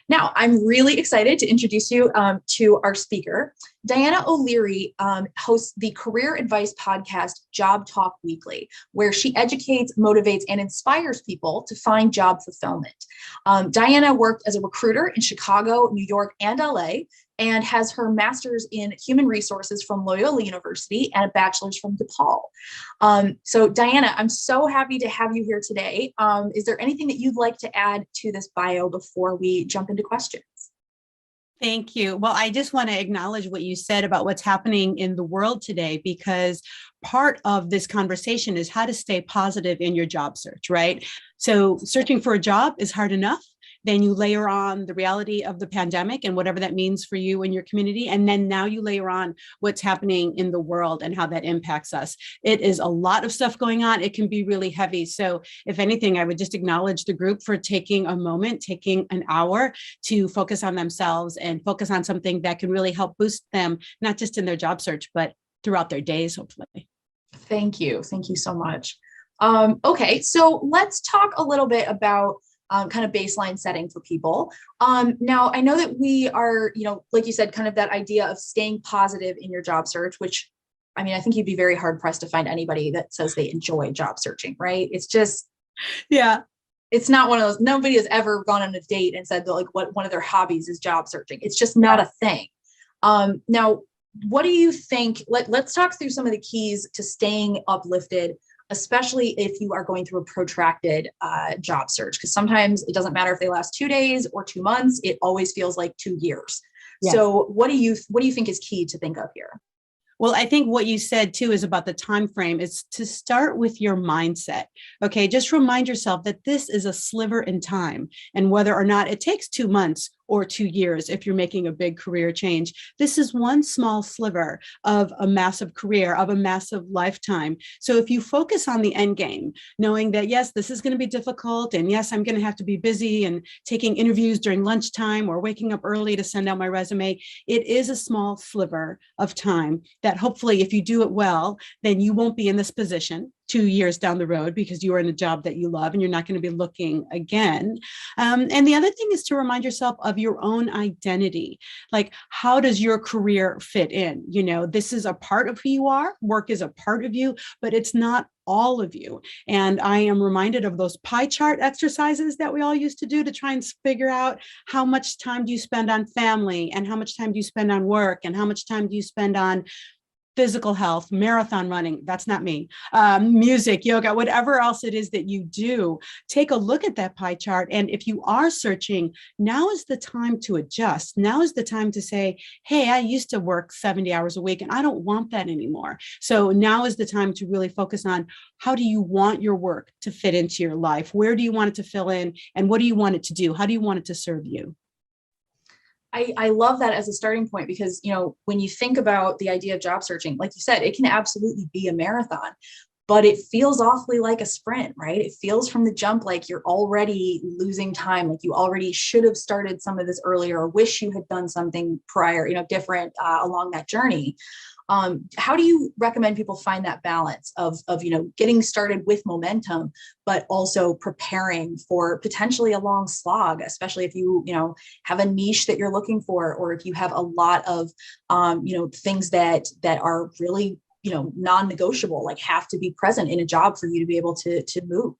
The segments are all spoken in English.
Now, I'm really excited to introduce you to our speaker. Diana O'Leary hosts the career advice podcast, Job Talk Weekly, where she educates, motivates, and inspires people to find job fulfillment. Diana worked as a recruiter in Chicago, New York, and LA, and has her master's in human resources from Loyola University and a bachelor's from DePaul. So Diana, I'm so happy to have you here today. Is there anything that you'd like to add to this bio before we jump into questions? Thank you. Well, I just want to acknowledge what you said about what's happening in the world today, because part of this conversation is how to stay positive in your job search, right? So searching for a job is hard enough. Then you layer on the reality of the pandemic and whatever that means for you and your community. And then now you layer on what's happening in the world and how that impacts us. It is a lot of stuff going on. It can be really heavy. So if anything, I would just acknowledge the group for taking a moment, taking an hour to focus on themselves and focus on something that can really help boost them, not just in their job search, but throughout their days, hopefully. Thank you. Thank you so much. Okay, so let's talk a little bit about kind of baseline setting for people. Now, I know that we are, like you said, kind of that idea of staying positive in your job search, which, I mean, I think you'd be very hard pressed to find anybody that says they enjoy job searching, right? It's just, yeah, it's not one of those, nobody has ever gone on a date and said that, like, what one of their hobbies is job searching. It's just not a thing. Now, what do you think? Let's talk through some of the keys to staying uplifted, especially if you are going through a protracted job search, because sometimes it doesn't matter if they last 2 days or 2 months, it always feels like 2 years. Yes. So what do you think is key to think of here? Well, I think what you said too is about the time frame. It's to start with your mindset. Okay, just remind yourself that this is a sliver in time, and whether or not it takes 2 months or 2 years, if you're making a big career change, this is one small sliver of a massive career, of a massive lifetime. So if you focus on the end game, knowing that, yes, this is going to be difficult, and yes, I'm going to have to be busy and taking interviews during lunchtime or waking up early to send out my resume, it is a small sliver of time that hopefully, if you do it well, then you won't be in this position 2 years down the road because you are in a job that you love and you're not going to be looking again. And the other thing is to remind yourself of your own identity. Like, how does your career fit in? This is a part of who you are. Work is a part of you, but it's not all of you. And I am reminded of those pie chart exercises that we all used to do to try and figure out how much time do you spend on family, and how much time do you spend on work, and how much time do you spend on physical health, marathon running, that's not me, music, yoga, whatever else it is that you do. Take a look at that pie chart. And if you are searching, now is the time to adjust. Now is the time to say, hey, I used to work 70 hours a week and I don't want that anymore. So now is the time to really focus on, how do you want your work to fit into your life? Where do you want it to fill in? And what do you want it to do? How do you want it to serve you? I love that as a starting point, because, when you think about the idea of job searching, like you said, it can absolutely be a marathon, but it feels awfully like a sprint, right? It feels from the jump like you're already losing time, like you already should have started some of this earlier, or wish you had done something prior, different along that journey. How do you recommend people find that balance of getting started with momentum, but also preparing for potentially a long slog, especially if you have a niche that you're looking for, or if you have a lot of things that are really non-negotiable, like have to be present in a job for you to be able to move?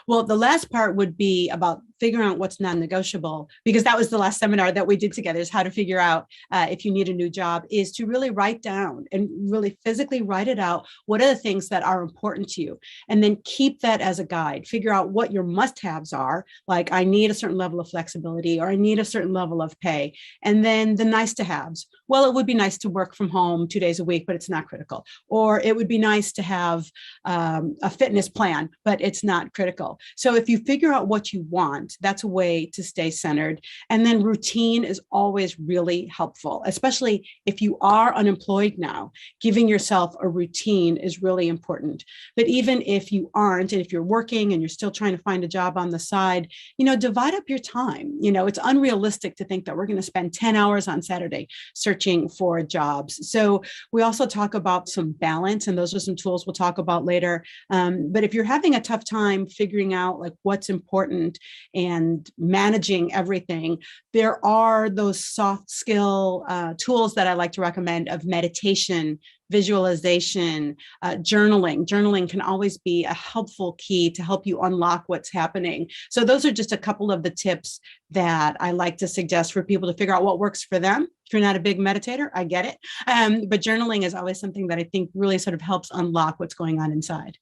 Well, the last part would be about figuring out what's non-negotiable, because that was the last seminar that we did together, is how to figure out if you need a new job, is to really write down and really physically write it out. What are the things that are important to you? And then keep that as a guide. Figure out what your must-haves are, like I need a certain level of flexibility, or I need a certain level of pay. And then the nice-to-haves. Well, it would be nice to work from home 2 days a week, but it's not critical. Or it would be nice to have a fitness plan, but it's not critical. So if you figure out what you want, that's a way to stay centered. And then routine is always really helpful, especially if you are unemployed now. Giving yourself a routine is really important. But even if you aren't, and if you're working and you're still trying to find a job on the side, divide up your time. It's unrealistic to think that we're going to spend 10 hours on Saturday searching for jobs. So we also talk about some balance, and those are some tools we'll talk about later. But if you're having a tough time figuring out like what's important and managing everything, there are those soft skill tools that I like to recommend of meditation, visualization, journaling. Journaling can always be a helpful key to help you unlock what's happening. So those are just a couple of the tips that I like to suggest for people to figure out what works for them. If you're not a big meditator, I get it. But journaling is always something that I think really sort of helps unlock what's going on inside.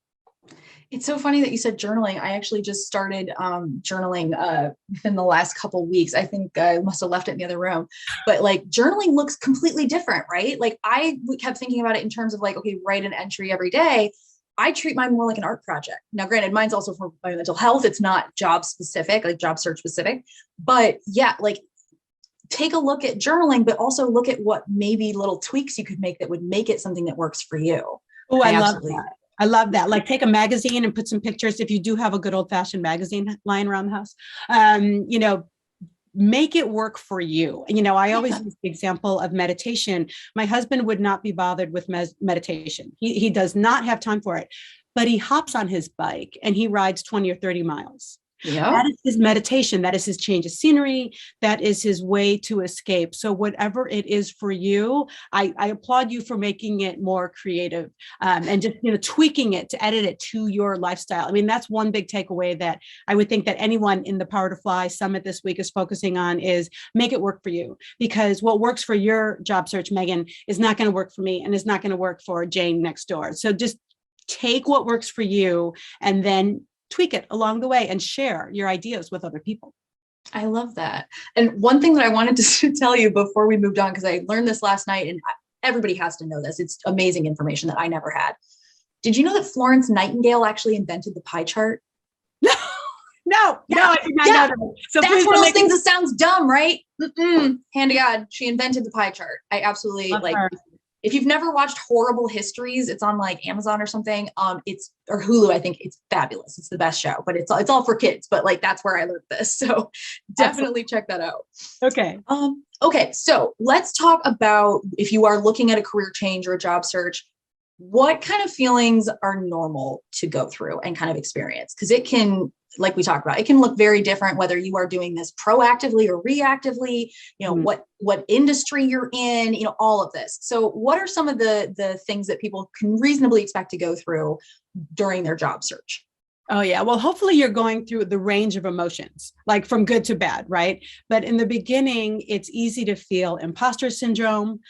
It's so funny that you said journaling. I actually just started journaling within the last couple weeks. I think I must have left it in the other room, but like journaling looks completely different, right? Like I kept thinking about it in terms of like, okay, write an entry every day. I treat mine more like an art project. Now, granted, mine's also for my mental health. It's not job specific, like job search specific, but yeah, like take a look at journaling, but also look at what maybe little tweaks you could make that would make it something that works for you. Oh, I love that. I love that. Like take a magazine and put some pictures. If you do have a good old fashioned magazine lying around the house, you know, make it work for you. You know, I always use the example of meditation. My husband would not be bothered with meditation. He does not have time for it, but he hops on his bike and he rides 20 or 30 miles. Yeah. That is his meditation. That is his change of scenery. That is his way to escape. So whatever it is for you, I applaud you for making it more creative and just, you know, tweaking it to edit it to your lifestyle. I mean, that's one big takeaway that I would think that anyone in the Power to Fly Summit this week is focusing on is make it work for you, because what works for your job search, Megan, is not going to work for me and is not going to work for Jane next door. So just take what works for you and then tweak it along the way and share your ideas with other people. I love that. And one thing that I wanted to tell you before we moved on, because I learned this last night and everybody has to know this. It's amazing information that I never had. Did you know that Florence Nightingale actually invented the pie chart? No, I did not know that. So that's one of those things that sounds dumb, right? Hand to God, she invented the pie chart. I absolutely like her. If you've never watched Horrible Histories, it's on like Amazon or something. It's or Hulu. I think it's fabulous. It's the best show, but it's all for kids. But like that's where I learned this, so definitely check that out. Okay. Okay. So let's talk about if you are looking at a career change or a job search, what kind of feelings are normal to go through and kind of experience? Because it can, like we talked about, it can look very different whether you are doing this proactively or reactively, you know, what industry you're in, you know, all of this. So what are some of the things that people can reasonably expect to go through during their job search? Oh, yeah. Well, hopefully you're going through the range of emotions, like from good to bad, right? But in the beginning, it's easy to feel imposter syndrome,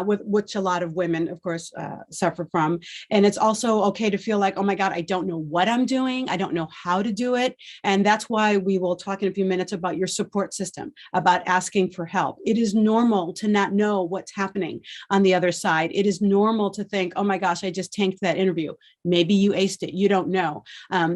with which a lot of women, of course, suffer from. And it's also okay to feel like, oh my God, I don't know what I'm doing. I don't know how to do it. And that's why we will talk in a few minutes about your support system, about asking for help. It is normal to not know what's happening on the other side. It is normal to think, oh my gosh, I just tanked that interview. Maybe you aced it. You don't know.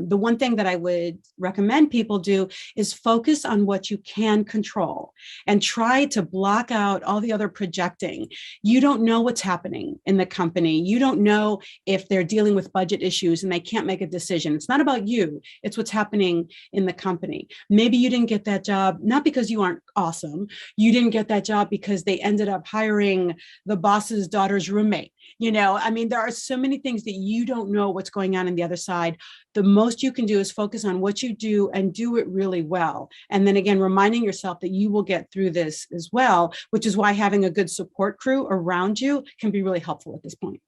The one thing that I would recommend people do is focus on what you can control and try to block out all the other projecting. You don't know what's happening in the company. You don't know if they're dealing with budget issues and they can't make a decision. It's not about you. It's what's happening in the company. Maybe you didn't get that job, not because you aren't awesome. You didn't get that job because they ended up hiring the boss's daughter's roommate. You know, I mean, there are so many things that you don't know what's going on the other side. The most you can do is focus on what you do and do it really well. And then again, reminding yourself that you will get through this as well, which is why having a good support crew around you can be really helpful at this point.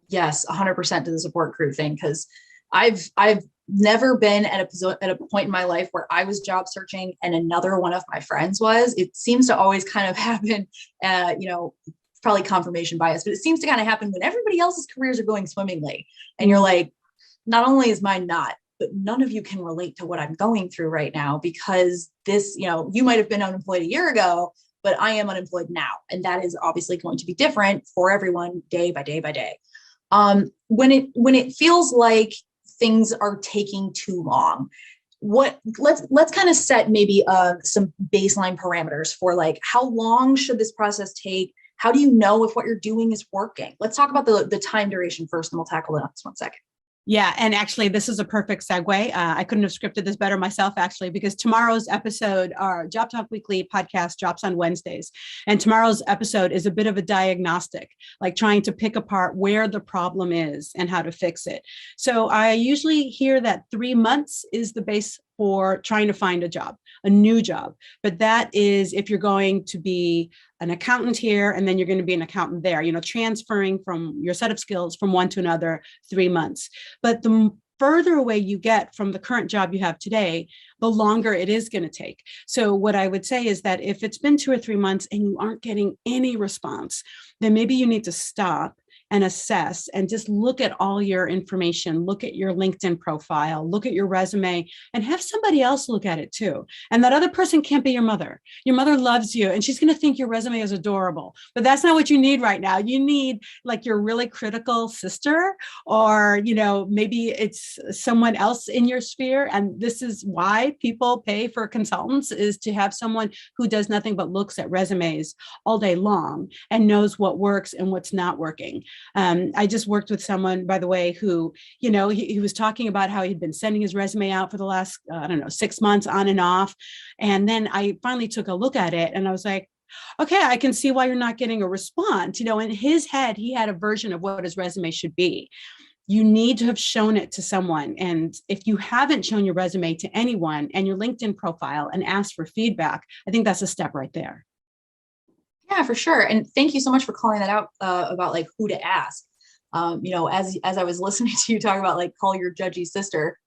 Yes, 100% to the support crew thing, because I've never been at a point in my life where I was job searching and another one of my friends was. It seems to always kind of happen, you know, probably confirmation bias, but it seems to kind of happen when everybody else's careers are going swimmingly. And you're like, not only is mine not, but none of you can relate to what I'm going through right now, because this, you know, you might have been unemployed a year ago, but I am unemployed now. And that is obviously going to be different for everyone day by day by day. When it feels like things are taking too long, let's kind of set maybe some baseline parameters for like, how long should this process take? How do you know if what you're doing is working? Let's talk about the time duration first, and we'll tackle the next one second. Yeah, and actually, this is a perfect segue. I couldn't have scripted this better myself, actually, because tomorrow's episode, our Job Talk Weekly podcast, drops on Wednesdays. And tomorrow's episode is a bit of a diagnostic, like trying to pick apart where the problem is and how to fix it. So I usually hear that 3 months is the base for trying to find a job, a new job. But that is if you're going to be an accountant here and then you're going to be an accountant there, transferring from your set of skills from one to another, 3 months. But the further away you get from the current job you have today, the longer it is going to take. So what I would say is that if it's been 2 or 3 months and you aren't getting any response, then maybe you need to stop and assess and just look at all your information, look at your LinkedIn profile, look at your resume, and have somebody else look at it too. And that other person can't be your mother. Your mother loves you and she's going to think your resume is adorable, but that's not what you need right now. You need like your really critical sister, or, maybe it's someone else in your sphere. And this is why people pay for consultants, is to have someone who does nothing but looks at resumes all day long and knows what works and what's not working. I just worked with someone, by the way, who, he was talking about how he'd been sending his resume out for the last, 6 months on and off. And then I finally took a look at it and I was like, okay, I can see why you're not getting a response. In his head, he had a version of what his resume should be. You need to have shown it to someone. And if you haven't shown your resume to anyone and your LinkedIn profile and asked for feedback, I think that's a step right there. Yeah, for sure. And thank you so much for calling that out about like who to ask. As I was listening to you talk about like call your judgy sister,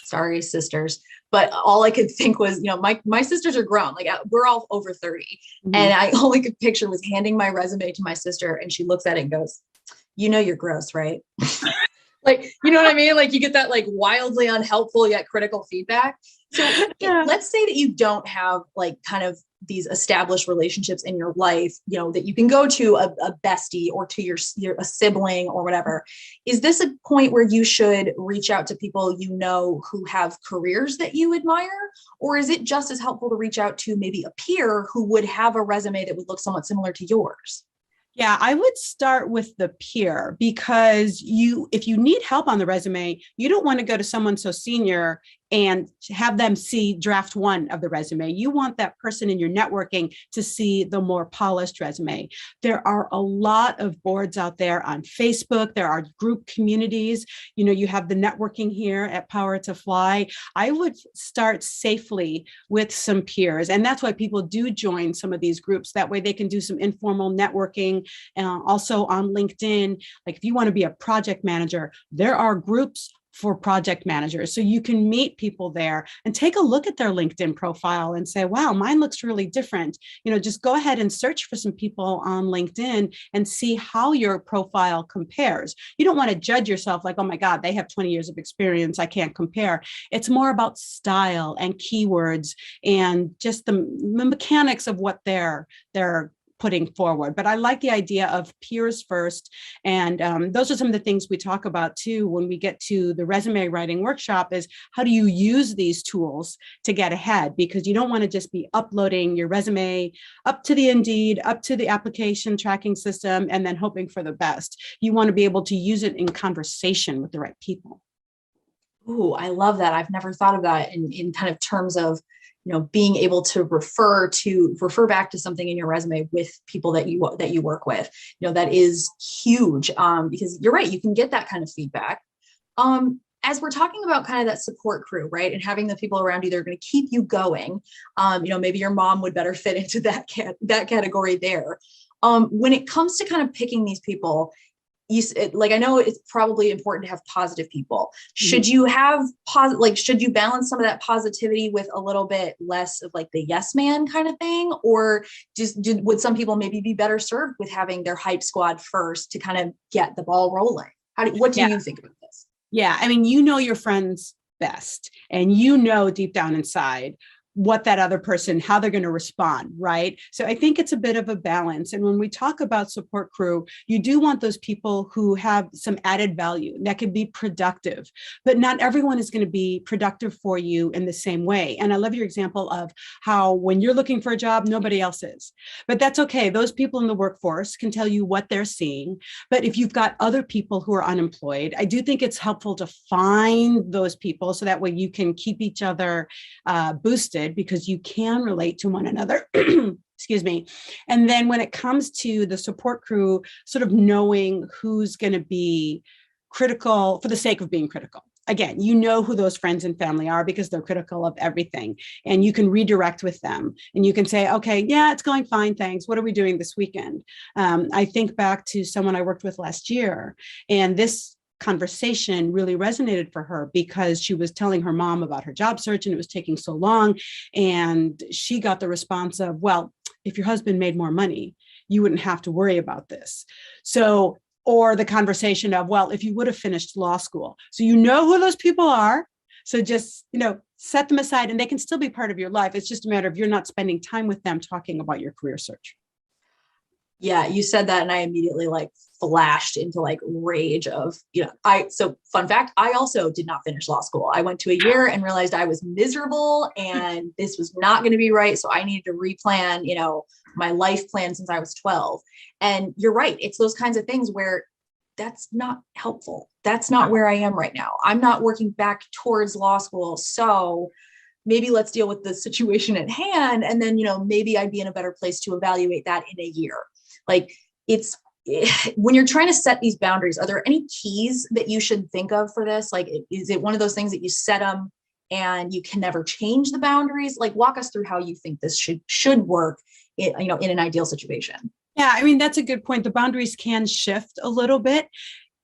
sorry, sisters, but all I could think was, my sisters are grown, like we're all over 30. Mm-hmm. And I all I could picture was handing my resume to my sister and she looks at it and goes, you're gross, right? Like, you know what I mean? Like you get that like wildly unhelpful yet critical feedback. So let's say that you don't have like kind of these established relationships in your life, that you can go to a bestie or to your a sibling or whatever. Is this a point where you should reach out to people who have careers that you admire? Or is it just as helpful to reach out to maybe a peer who would have a resume that would look somewhat similar to yours? Yeah, I would start with the peer, because if you need help on the resume, you don't want to go to someone so senior and have them see draft one of the resume. You want that person in your networking to see the more polished resume. There are a lot of boards out there on Facebook. There are group communities. You have the networking here at Power to Fly. I would start safely with some peers. And that's why people do join some of these groups. That way they can do some informal networking. Also on LinkedIn, like if you want to be a project manager, there are groups for project managers. So you can meet people there and take a look at their LinkedIn profile and say, wow, mine looks really different. Just go ahead and search for some people on LinkedIn and see how your profile compares. You don't want to judge yourself like, oh my God, they have 20 years of experience, I can't compare. It's more about style and keywords and just the mechanics of what they're putting forward. But I like the idea of peers first. And those are some of the things we talk about too when we get to the resume writing workshop, is how do you use these tools to get ahead? Because you don't want to just be uploading your resume up to the Indeed, up to the application tracking system, and then hoping for the best. You want to be able to use it in conversation with the right people. Ooh, I love that. I've never thought of that in kind of terms of being able to refer back to something in your resume with people that you work with. That is huge, because you're right, you can get that kind of feedback. As we're talking about kind of that support crew, right, and having the people around you that are going to keep you going, maybe your mom would better fit into that category there. When it comes to kind of picking these people, I know it's probably important to have positive people. Should you have should you balance some of that positivity with a little bit less of like the yes man kind of thing? Or would some people maybe be better served with having their hype squad first to kind of get the ball rolling? What do you think about this? Yeah. I mean, your friends best, and deep down inside what that other person, how they're going to respond, right? So I think it's a bit of a balance. And when we talk about support crew, you do want those people who have some added value that can be productive, but not everyone is going to be productive for you in the same way. And I love your example of how when you're looking for a job, nobody else is. But that's okay. Those people in the workforce can tell you what they're seeing. But if you've got other people who are unemployed, I do think it's helpful to find those people so that way you can keep each other boosted, because you can relate to one another. Excuse me. And then when it comes to the support crew, sort of knowing who's going to be critical for the sake of being critical. Again, you know who those friends and family are because they're critical of everything. And you can redirect with them and you can say, okay, yeah, it's going fine, thanks. What are we doing this weekend? I think back to someone I worked with last year, and this conversation really resonated for her because she was telling her mom about her job search and it was taking so long. And she got the response of, well, if your husband made more money, you wouldn't have to worry about this. So, or the conversation of, well, if you would have finished law school. So you know who those people are. So just, set them aside and they can still be part of your life. It's just a matter of you're not spending time with them talking about your career search. Yeah, you said that and I immediately flashed into rage of, so fun fact, I also did not finish law school. I went to a year and realized I was miserable and this was not going to be right. So I needed to replan, my life plan since I was 12. And you're right. It's those kinds of things where that's not helpful. That's not where I am right now. I'm not working back towards law school. So maybe let's deal with the situation at hand. And then, maybe I'd be in a better place to evaluate that in a year. It's when you're trying to set these boundaries, are there any keys that you should think of for this? Is it one of those things that you set them and you can never change the boundaries? Walk us through how you think this should work in an ideal situation. Yeah, I mean, that's a good point. The boundaries can shift a little bit.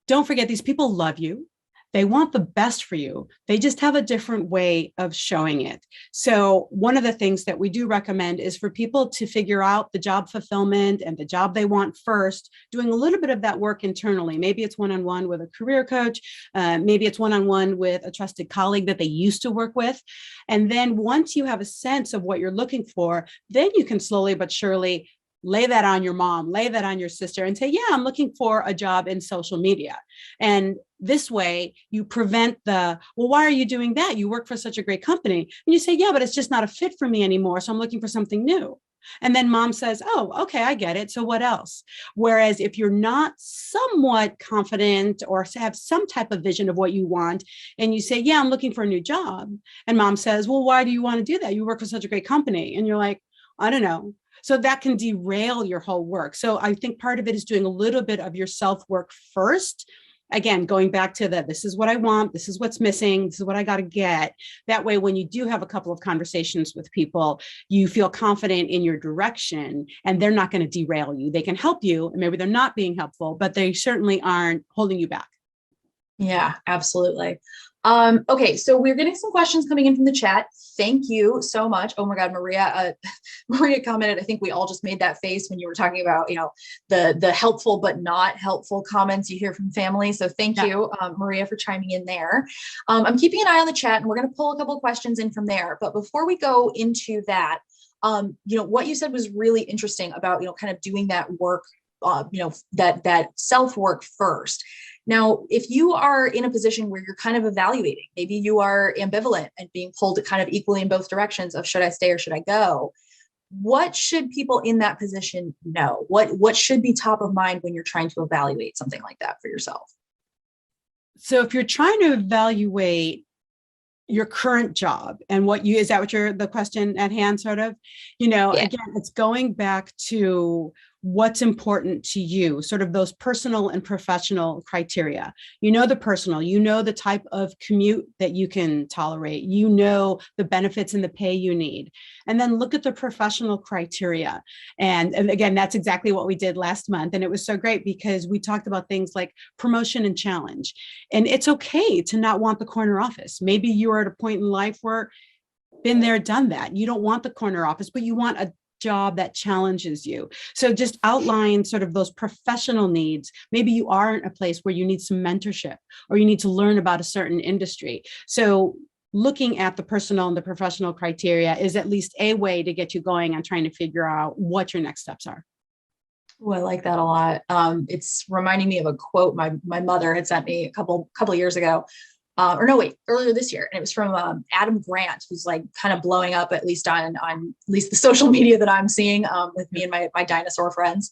Don't forget, these people love you. They want the best for you. They just have a different way of showing it. So one of the things that we do recommend is for people to figure out the job fulfillment and the job they want first, doing a little bit of that work internally. Maybe it's one-on-one with a career coach. Maybe it's one-on-one with a trusted colleague that they used to work with. And then once you have a sense of what you're looking for, then you can slowly but surely lay that on your mom, lay that on your sister and say, yeah, I'm looking for a job in social media. And this way you prevent well, why are you doing that? You work for such a great company. And you say, yeah, but it's just not a fit for me anymore. So I'm looking for something new. And then mom says, oh, okay, I get it. So what else? Whereas if you're not somewhat confident or have some type of vision of what you want, and you say, yeah, I'm looking for a new job. And mom says, well, why do you want to do that? You work for such a great company. And you're like, I don't know. So that can derail your whole work. So I think part of it is doing a little bit of your self-work first. Again, going back to this is what I want, this is what's missing, this is what I got to get. That way, when you do have a couple of conversations with people, you feel confident in your direction and they're not going to derail you. They can help you, and maybe they're not being helpful, but they certainly aren't holding you back. Yeah, absolutely. Okay, so we're getting some questions coming in from the chat. Thank you so much. Oh my God, Maria, Maria commented, I think we all just made that face when you were talking about, the helpful but not helpful comments you hear from family. So thank you, Maria, for chiming in there. I'm keeping an eye on the chat and we're going to pull a couple of questions in from there. But before we go into that, what you said was really interesting about, kind of doing that work, that self-work first. Now, if you are in a position where you're kind of evaluating, maybe you are ambivalent and being pulled kind of equally in both directions of should I stay or should I go? What should people in that position know? What should be top of mind when you're trying to evaluate something like that for yourself? So if you're trying to evaluate your current job and is that what the question at hand sort of, Again, it's going back to what's important to you, sort of those personal and professional criteria. The personal, the type of commute that you can tolerate, the benefits and the pay you need. And then look at the professional criteria. And again, that's exactly what we did last month. And it was so great because we talked about things like promotion and challenge. And it's okay to not want the corner office. Maybe you are at a point in life where been there, done that. You don't want the corner office, but you want a job that challenges you. So just outline sort of those professional needs. Maybe you are in a place where you need some mentorship or you need to learn about a certain industry. So looking at the personal and the professional criteria is at least a way to get you going on trying to figure out what your next steps are. Oh, I like that a lot. It's reminding me of a quote my mother had sent me a couple years ago. Or no, wait, earlier this year. And it was from Adam Grant, who's like kind of blowing up, at least on at least the social media that I'm seeing with me and my dinosaur friends.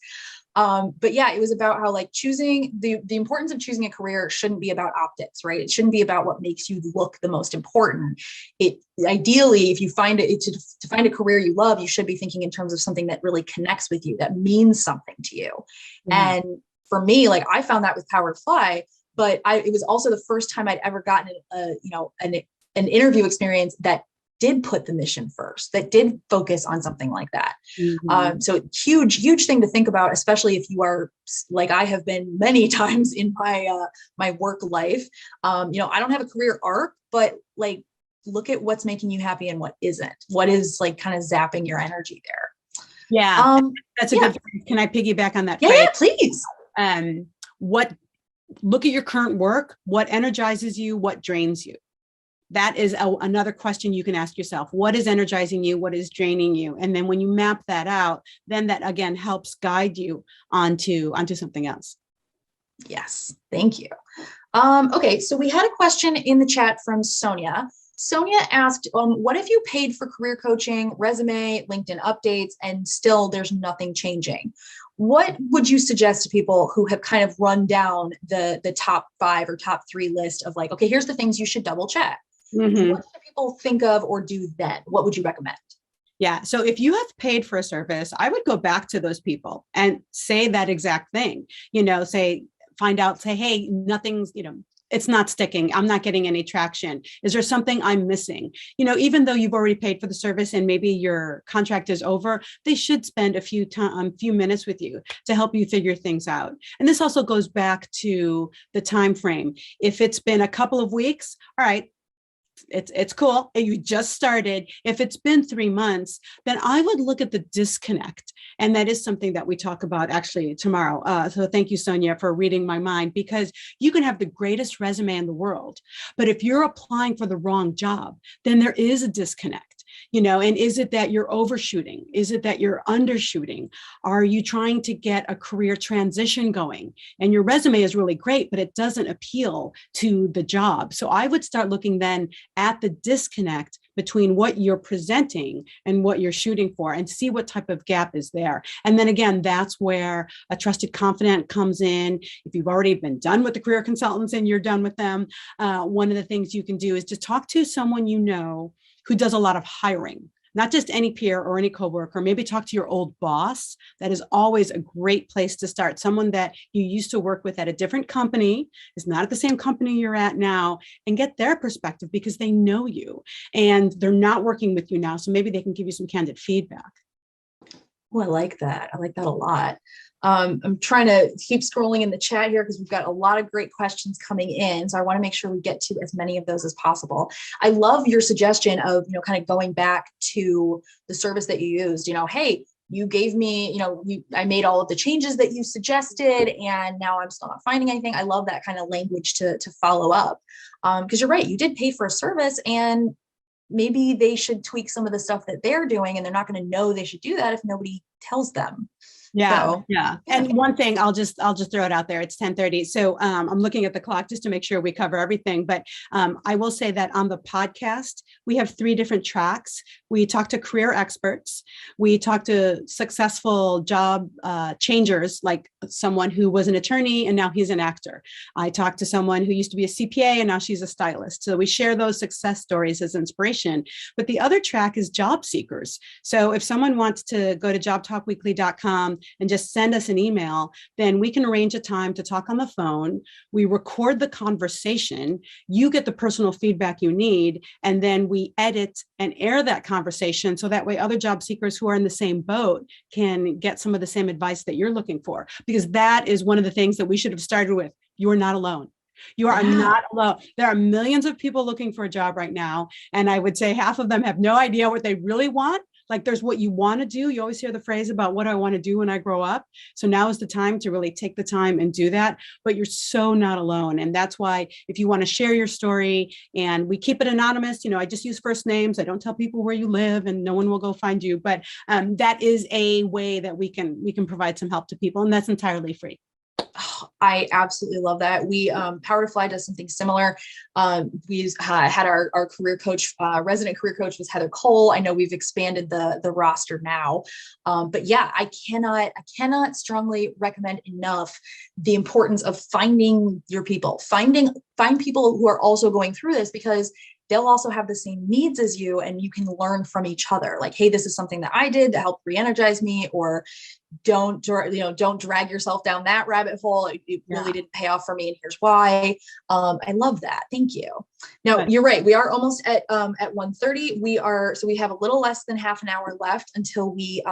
But yeah, it was about how like choosing the importance of choosing a career shouldn't be about optics, right? It shouldn't be about what makes you look the most important. It ideally, if you find it to find a career you love, you should be thinking in terms of something that really connects with you, that means something to you. Yeah. And for me, like I found that with Power to Fly, but it was also the first time I'd ever gotten an interview experience that did put the mission first, that did focus on something like that. Mm-hmm. So huge thing to think about, especially if you are like I have been many times in my work life. I don't have a career arc, but like look at what's making you happy and what isn't. What is like kind of zapping your energy there. Yeah, that's a good phrase. Can I piggyback on that phrase? Yeah, please. Look at your current work, what energizes you, what drains you. That is another question you can ask yourself. What is energizing you? What is draining you? And then when you map that out, then that again helps guide you onto something else. Yes, thank you. Okay, so we had a question in the chat from Sonia. Sonia asked, what if you paid for career coaching, resume, LinkedIn updates, and still there's nothing changing? What would you suggest to people who have kind of run down the top 5 or top 3 list of like, okay, here's the things you should double check. Mm-hmm. What should people think of or do then? What would you recommend? Yeah. So if you have paid for a service, I would go back to those people and say that exact thing, find out, say, hey, nothing's, it's not sticking. I'm not getting any traction. Is there something I'm missing? Even though you've already paid for the service and maybe your contract is over, they should spend a few minutes with you to help you figure things out. And this also goes back to the time frame. If it's been a couple of weeks, all right, it's cool. You just started. If it's been 3 months, then I would look at the disconnect. And that is something that we talk about actually tomorrow. So thank you, Sonia, for reading my mind, because you can have the greatest resume in the world, but if you're applying for the wrong job, then there is a disconnect. And is it that you're overshooting? Is it that you're undershooting? Are you trying to get a career transition going? And your resume is really great, but it doesn't appeal to the job. So I would start looking then at the disconnect between what you're presenting and what you're shooting for and see what type of gap is there. And then again, that's where a trusted confidant comes in. If you've already been done with the career consultants and you're done with them, one of the things you can do is to talk to someone who does a lot of hiring, not just any peer or any coworker. Maybe talk to your old boss. That is always a great place to start. Someone that you used to work with at a different company, is not at the same company you're at now, and get their perspective because they know you and they're not working with you now. So maybe they can give you some candid feedback. Oh, I like that. I like that a lot. I'm trying to keep scrolling in the chat here because we've got a lot of great questions coming in. So I want to make sure we get to as many of those as possible. I love your suggestion of, kind of going back to the service that you used, hey, you gave me, I made all of the changes that you suggested and now I'm still not finding anything. I love that kind of language to follow up. Because you're right, you did pay for a service and maybe they should tweak some of the stuff that they're doing and they're not going to know they should do that if nobody tells them. Yeah. So, yeah. And one thing I'll just throw it out there. It's 10:30. So I'm looking at the clock just to make sure we cover everything. But I will say that on the podcast, we have 3 different tracks. We talk to career experts. We talk to successful job changers, like someone who was an attorney and now he's an actor. I talked to someone who used to be a CPA and now she's a stylist. So we share those success stories as inspiration. But the other track is job seekers. So if someone wants to go to jobtalkweekly.com and just send us an email, then we can arrange a time to talk on the phone. We record the conversation. You get the personal feedback you need, and then we edit and air that conversation so that way other job seekers who are in the same boat can get some of the same advice that you're looking for. Because that is one of the things that we should have started with. You are not alone. You are not alone. There are millions of people looking for a job right now. And I would say half of them have no idea what they really want, Like there's what you want to do. You always hear the phrase about what I want to do when I grow up. So now is the time to really take the time and do that. But you're so not alone. And that's why if you want to share your story, and we keep it anonymous, I just use first names. I don't tell people where you live, and no one will go find you. But that is a way that we can provide some help to people, and that's entirely free. Oh, I absolutely love that. We Power to Fly does something similar. We had our career coach, resident career coach was Heather Cole. I know we've expanded the roster now, but yeah, I cannot strongly recommend enough the importance of finding your people, find people who are also going through this, because they'll also have the same needs as you, and you can learn from each other. Like, hey, this is something that I did to help re-energize me, or don't drag yourself down that rabbit hole. It really didn't pay off for me, and here's why. I love that. Thank you. Now, you're right. We are almost at 1:30. So we have a little less than half an hour left until we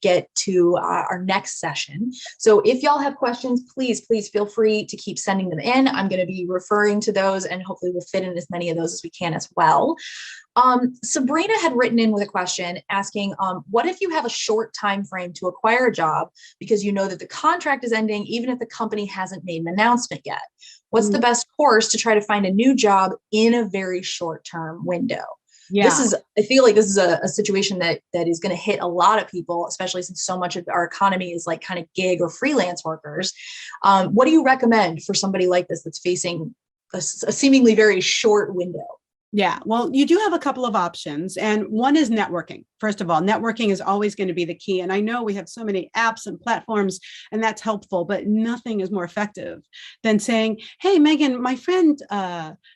get to our next session. So if y'all have questions, please feel free to keep sending them in. I'm going to be referring to those, and hopefully we'll fit in as many of those as we can as well. Sabrina had written in with a question asking, what if you have a short time frame to acquire a job because you know that the contract is ending, even if the company hasn't made an announcement yet? What's the best course to try to find a new job in a very short-term window? Yeah. I feel like this is a situation that is going to hit a lot of people, especially since so much of our economy is like kind of gig or freelance workers. What do you recommend for somebody like this that's facing a seemingly very short window? Yeah, well, you do have a couple of options. And one is networking. First of all, networking is always going to be the key. And I know we have so many apps and platforms, and that's helpful, but nothing is more effective than saying, hey, Megan, my friend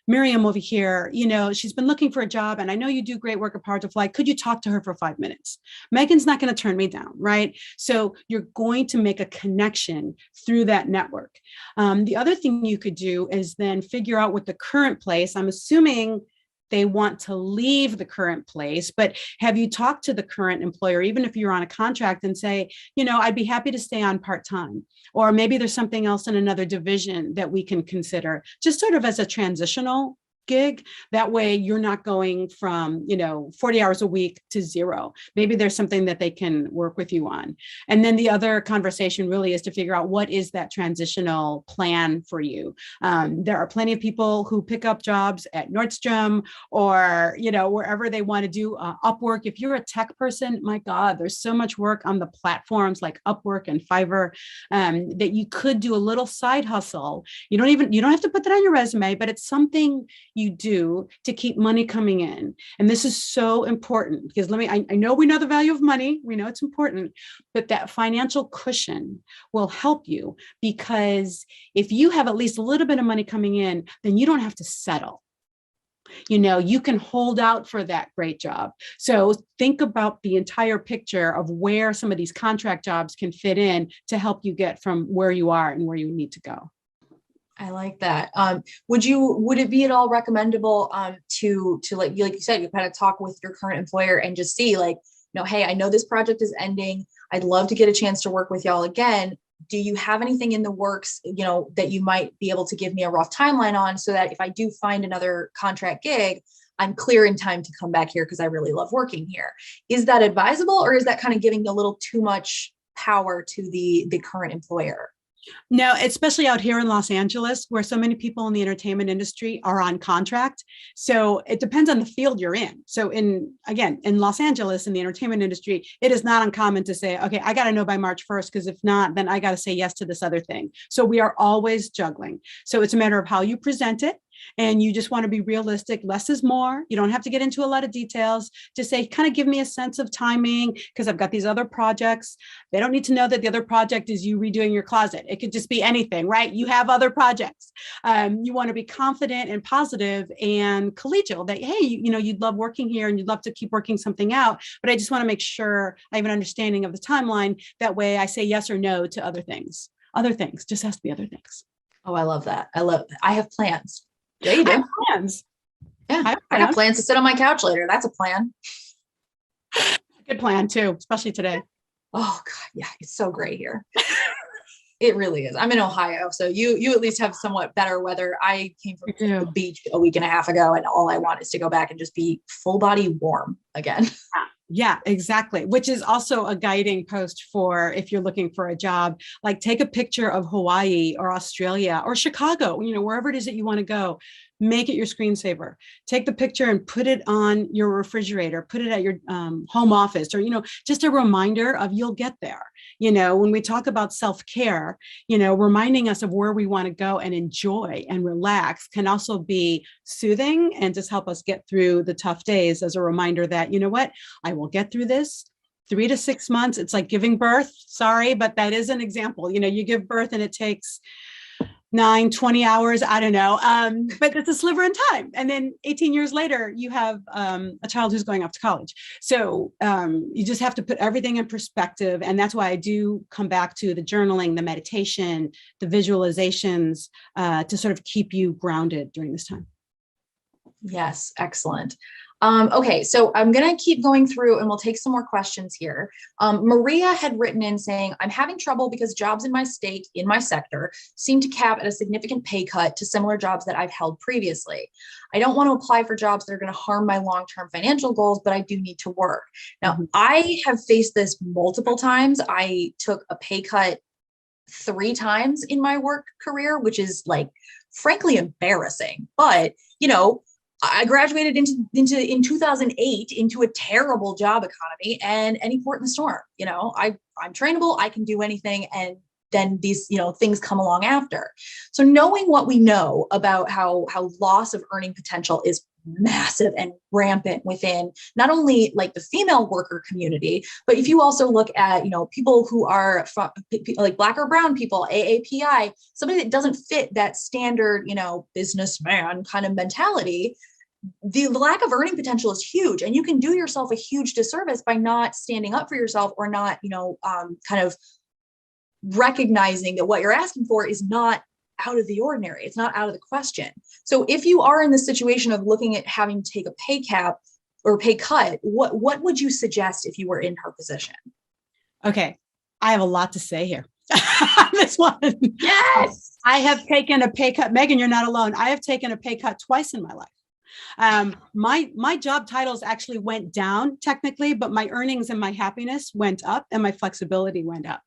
Miriam over here, she's been looking for a job, and I know you do great work at Power to Fly. Could you talk to her for 5 minutes? Megan's not going to turn me down, right? So you're going to make a connection through that network. The other thing you could do is then figure out what the current place, I'm assuming they want to leave the current place, but have you talked to the current employer, even if you're on a contract, and say, I'd be happy to stay on part-time, or maybe there's something else in another division that we can consider, just sort of as a transitional gig. That way you're not going from 40 hours a week to 0. Maybe there's something that they can work with you on. And then the other conversation really is to figure out what is that transitional plan for you. There are plenty of people who pick up jobs at Nordstrom or wherever they want to do Upwork. If you're a tech person, my God, there's so much work on the platforms like Upwork and Fiverr that you could do a little side hustle. You don't have to put that on your resume, but it's something you do to keep money coming in. And this is so important because I know we know the value of money. We know it's important, but that financial cushion will help you, because if you have at least a little bit of money coming in, then you don't have to settle. You can hold out for that great job. So think about the entire picture of where some of these contract jobs can fit in to help you get from where you are and where you need to go. I like that. Would it be at all recommendable to like you said, you kind of talk with your current employer and just see hey, I know this project is ending. I'd love to get a chance to work with y'all again. Do you have anything in the works, that you might be able to give me a rough timeline on, so that if I do find another contract gig, I'm clear in time to come back here because I really love working here? Is that advisable, or is that kind of giving a little too much power to the current employer? No, especially out here in Los Angeles, where so many people in the entertainment industry are on contract. So it depends on the field you're in. So in Los Angeles, in the entertainment industry, it is not uncommon to say, okay, I got to know by March 1st, because if not, then I got to say yes to this other thing. So we are always juggling. So it's a matter of how you present it. And you just want to be realistic. Less is more. You don't have to get into a lot of details. Just say, kind of give me a sense of timing, because I've got these other projects. They don't need to know that the other project is you redoing your closet. It could just be anything, right? You have other projects. You want to be confident and positive and collegial that, hey, you'd love working here and you'd love to keep working something out. But I just want to make sure I have an understanding of the timeline. That way I say yes or no to other things. Other things, just has to be other things. Oh, I love that. I have plans. Yeah, you do. I have plans. Yeah, I got plans to sit on my couch later. That's a plan. Good plan too, especially today. Oh God, yeah, it's so great here. It really is. I'm in Ohio, so you at least have somewhat better weather. I came from the beach a week and a half ago, and all I want is to go back and just be full body warm again. Yeah, exactly. Which is also a guiding post for if you're looking for a job, like take a picture of Hawaii or Australia or Chicago, wherever it is that you want to go, make it your screensaver. Take the picture and put it on your refrigerator, put it at your home office, or, just a reminder of you'll get there. When we talk about self-care, reminding us of where we want to go and enjoy and relax can also be soothing and just help us get through the tough days as a reminder that, what, I will get through this. 3 to 6 months. It's like giving birth. Sorry, but that is an example. You give birth and it takes 20 hours. I don't know. But it's a sliver in time. And then 18 years later, you have a child who's going off to college. So you just have to put everything in perspective. And that's why I do come back to the journaling, the meditation, the visualizations to sort of keep you grounded during this time. Yes, excellent. Okay, so I'm going to keep going through and we'll take some more questions here. Maria had written in saying, I'm having trouble because jobs in my state, in my sector, seem to cap at a significant pay cut to similar jobs that I've held previously. I don't want to apply for jobs that are going to harm my long-term financial goals, but I do need to work. Now, I have faced this multiple times. I took a pay cut 3 times in my work career, which is like, frankly, embarrassing. But, I graduated in 2008 into a terrible job economy, and any port in the storm, I'm trainable, I can do anything. And then these, things come along after. So knowing what we know about how loss of earning potential is massive and rampant within not only like the female worker community, but if you also look at, people who are like Black or brown people, AAPI, somebody that doesn't fit that standard, businessman kind of mentality, the lack of earning potential is huge, and you can do yourself a huge disservice by not standing up for yourself or not, kind of recognizing that what you're asking for is not out of the ordinary. It's not out of the question. So if you are in the situation of looking at having to take a pay cap or pay cut, what would you suggest if you were in her position? Okay, I have a lot to say here. This one. Yes. I have taken a pay cut. Megan, you're not alone. I have taken a pay cut twice in my life. My job titles actually went down technically, but my earnings and my happiness went up and my flexibility went up.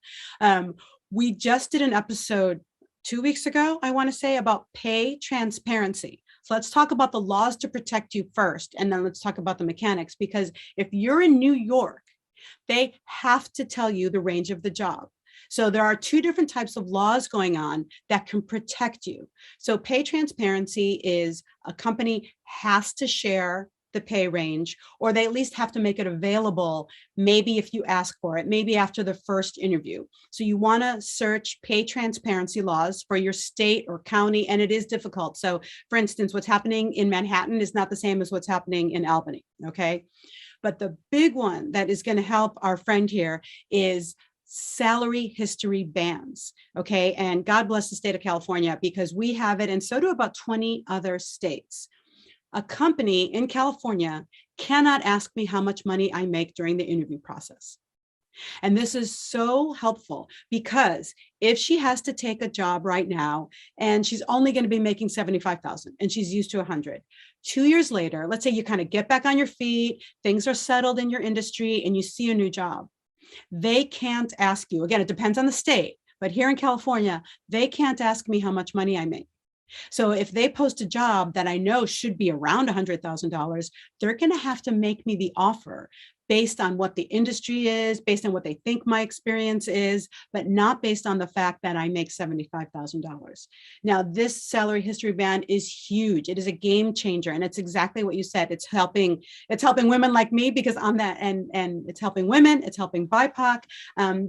We just did an episode 2 weeks ago, I want to say, about pay transparency. So let's talk about the laws to protect you first, and then let's talk about the mechanics, because if you're in New York, they have to tell you the range of the job. So there are 2 different types of laws going on that can protect you. So pay transparency is a company has to share the pay range, or they at least have to make it available, maybe if you ask for it, maybe after the first interview. So you want to search pay transparency laws for your state or county, and it is difficult. So for instance, what's happening in Manhattan is not the same as what's happening in Albany, okay? But the big one that is going to help our friend here is salary history bans, okay? And God bless the state of California, because we have it, and so do about 20 other states. A company in California cannot ask me how much money I make during the interview process. And this is so helpful, because if she has to take a job right now and she's only going to be making 75,000 and she's used to 100, 2 years later, let's say you kind of get back on your feet, things are settled in your industry, and you see a new job. They can't ask you, again, it depends on the state, but here in California, they can't ask me how much money I make. So if they post a job that I know should be around $100,000, they're going to have to make me the offer based on what the industry is, based on what they think my experience is, but not based on the fact that I make $75,000. Now, this salary history ban is huge. It is a game changer. And it's exactly what you said. It's helping women like me, because I'm that, and it's helping women, it's helping BIPOC,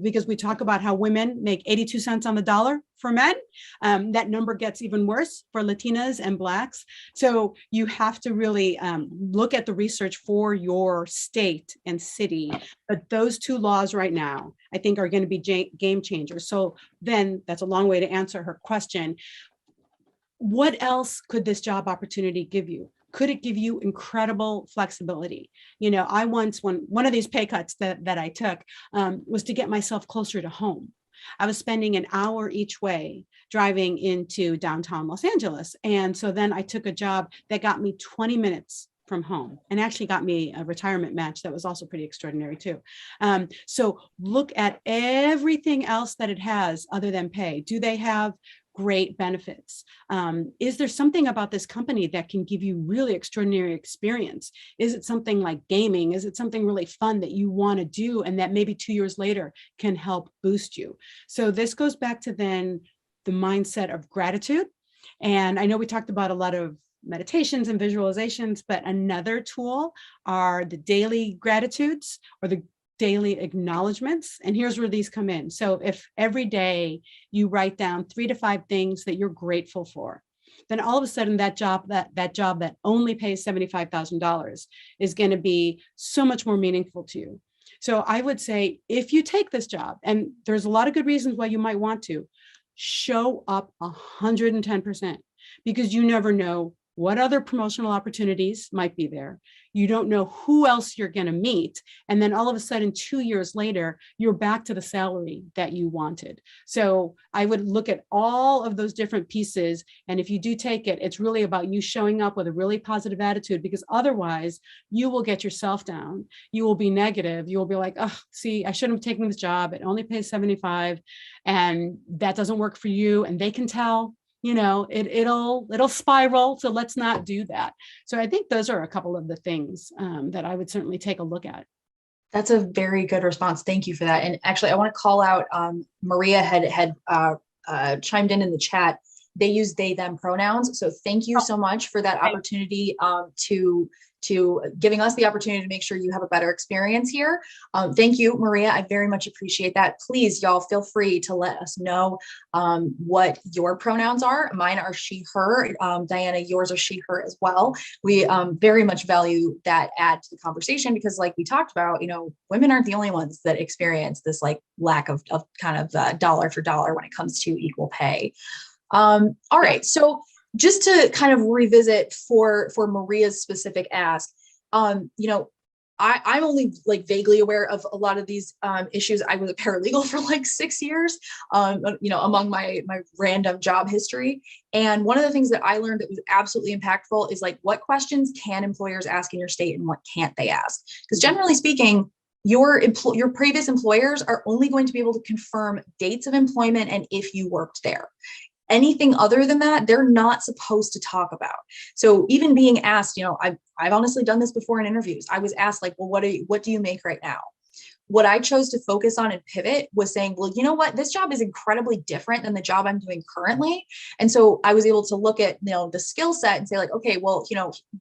because we talk about how women make 82 cents on the dollar for men. That number gets even worse for Latinas and Blacks. So you have to really look at the research for your state and city. But those 2 laws right now, I think, are going to be game changers. So then that's a long way to answer her question. What else could this job opportunity give you? Could it give you incredible flexibility? I once, one of these pay cuts that I took was to get myself closer to home. I was spending an hour each way driving into downtown Los Angeles. And so then I took a job that got me 20 minutes from home, and actually got me a retirement match that was also pretty extraordinary too. So look at everything else that it has other than pay. Do they have great benefits? Is there something about this company that can give you really extraordinary experience? Is it something like gaming? Is it something really fun that you want to do and that maybe 2 years later can help boost you? So this goes back to then the mindset of gratitude. And I know we talked about a lot of meditations and visualizations, but another tool are the daily gratitudes or the daily acknowledgements. And here's where these come in. So if every day you write down 3 to 5 things that you're grateful for, then all of a sudden that job that only pays $75,000 is going to be so much more meaningful to you. So I would say if you take this job, and there's a lot of good reasons why you might want to, show up 110%, because you never know what other promotional opportunities might be there. You don't know who else you're going to meet. And then all of a sudden, 2 years later, you're back to the salary that you wanted. So I would look at all of those different pieces. And if you do take it, it's really about you showing up with a really positive attitude, because otherwise you will get yourself down. You will be negative. You will be like, oh, see, I shouldn't have taken this job. It only pays 75 and that doesn't work for you. And they can tell. It'll spiral. So let's not do that. So I think those are a couple of the things that I would certainly take a look at. That's a very good response. Thank you for that. And actually, I want to call out, Maria had chimed in the chat. They use they, them pronouns. So thank you so much for that opportunity to giving us the opportunity to make sure you have a better experience here. Thank you, Maria. I very much appreciate that. Please, y'all, feel free to let us know what your pronouns are. Mine are she, her. Diana, yours are she, her as well. We very much value that add to the conversation, because like we talked about, women aren't the only ones that experience this like lack of kind of dollar for dollar when it comes to equal pay. All right. So just to kind of revisit for Maria's specific ask, I'm only like vaguely aware of a lot of these issues. I was a paralegal for like 6 years, among my random job history. And one of the things that I learned that was absolutely impactful is like, what questions can employers ask in your state and what can't they ask? Because generally speaking, your previous employers are only going to be able to confirm dates of employment and if you worked there. Anything other than that, they're not supposed to talk about. So even being asked, I've honestly done this before in interviews. I was asked like, well, what do you make right now? What I chose to focus on and pivot was saying, well, you know what, this job is incredibly different than the job I'm doing currently. And so I was able to look at, the skill set and say like, okay, well,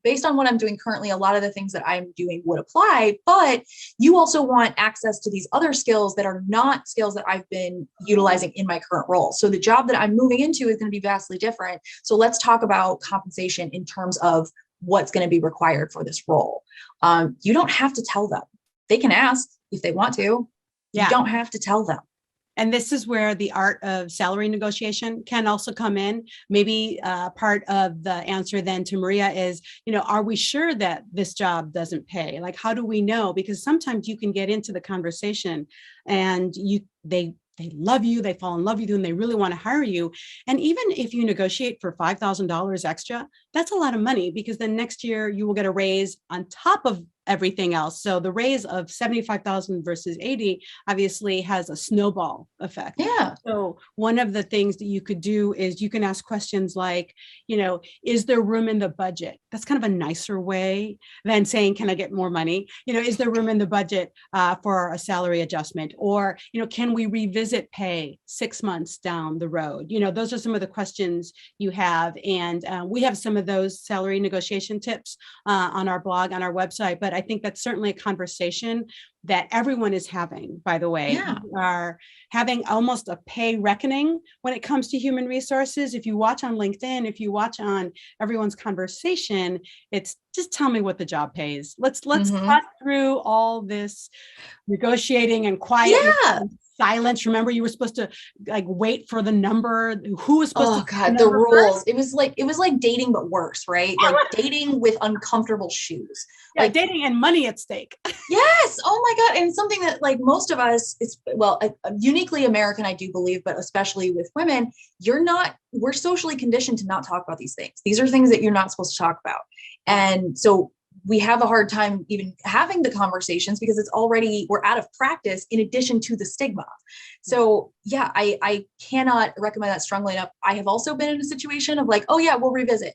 based on what I'm doing currently, a lot of the things that I'm doing would apply, but you also want access to these other skills that are not skills that I've been utilizing in my current role. So the job that I'm moving into is going to be vastly different. So let's talk about compensation in terms of what's going to be required for this role. You don't have to tell them. They can ask if they want to. You don't have to tell them. And this is where the art of salary negotiation can also come in. Maybe part of the answer then to Maria is, are we sure that this job doesn't pay? Like, how do we know? Because sometimes you can get into the conversation and they love you, they fall in love with you, and they really want to hire you. And even if you negotiate for $5,000 extra, that's a lot of money, because then next year you will get a raise on top of everything else. So the raise of 75,000 versus 80 obviously has a snowball effect. Yeah. So one of the things that you could do is you can ask questions like, is there room in the budget? That's kind of a nicer way than saying, can I get more money? Is there room in the budget for a salary adjustment? Or, can we revisit pay 6 months down the road? Those are some of the questions you have. And we have some of those salary negotiation tips on our blog, on our website. But I think that's certainly a conversation that everyone is having, by the way. Yeah. We are having almost a pay reckoning when it comes to human resources. If you watch on LinkedIn, if you watch on everyone's conversation, it's just tell me what the job pays. Let's cut through all this negotiating and quiet. Yeah. Silence. Remember, you were supposed to like wait for the number. Who was supposed to? Oh God, the rules. First? It was like dating, but worse, right? Like dating with uncomfortable shoes. Yeah, like dating and money at stake. Yes. Oh my God. And something that like most of us, it's uniquely American, I do believe, but especially with women, we're socially conditioned to not talk about these things. These are things that you're not supposed to talk about. And so we have a hard time even having the conversations because we're out of practice in addition to the stigma. So yeah, I cannot recommend that strongly enough. I have also been in a situation of like, oh yeah, we'll revisit.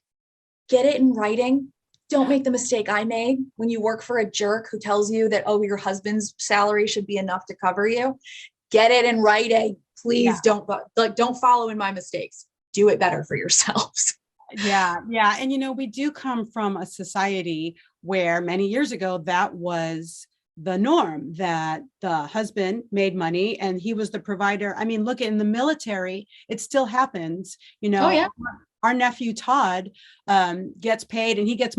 Get it in writing. Don't make the mistake I made when you work for a jerk who tells you that, oh, your husband's salary should be enough to cover you. Get it in writing. Please don't follow in my mistakes. Do it better for yourselves. Yeah. And, we do come from a society where many years ago, that was the norm, that the husband made money and he was the provider. I mean, look, in the military, it still happens. Oh yeah. Our nephew Todd gets paid, and he gets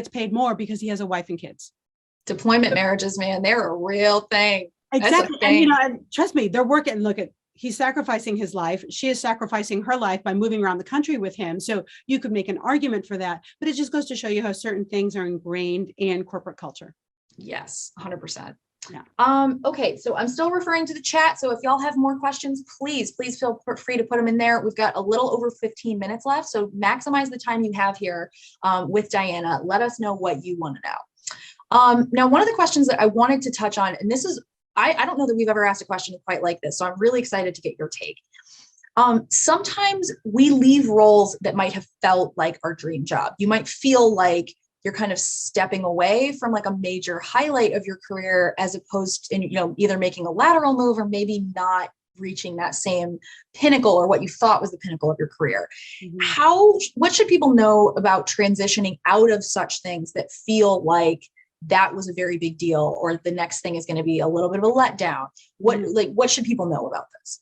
paid more because he has a wife and kids. Deployment marriages, man, they're a real thing. Exactly. And trust me, they're working. Look at, he's sacrificing his life. She is sacrificing her life by moving around the country with him. So you could make an argument for that, but it just goes to show you how certain things are ingrained in corporate culture. Yes, 100%. Yeah. Okay, so I'm still referring to the chat. So if y'all have more questions, please feel free to put them in there. We've got a little over 15 minutes left. So maximize the time you have here with Diana. Let us know what you want to know. Now, one of the questions that I wanted to touch on, and this is, I don't know that we've ever asked a question quite like this. So I'm really excited to get your take. Sometimes we leave roles that might have felt like our dream job. You might feel like you're kind of stepping away from like a major highlight of your career, as opposed to, either making a lateral move or maybe not reaching that same pinnacle or what you thought was the pinnacle of your career. Mm-hmm. What should people know about transitioning out of such things that feel like that was a very big deal, or the next thing is going to be a little bit of a letdown? What should people know about this?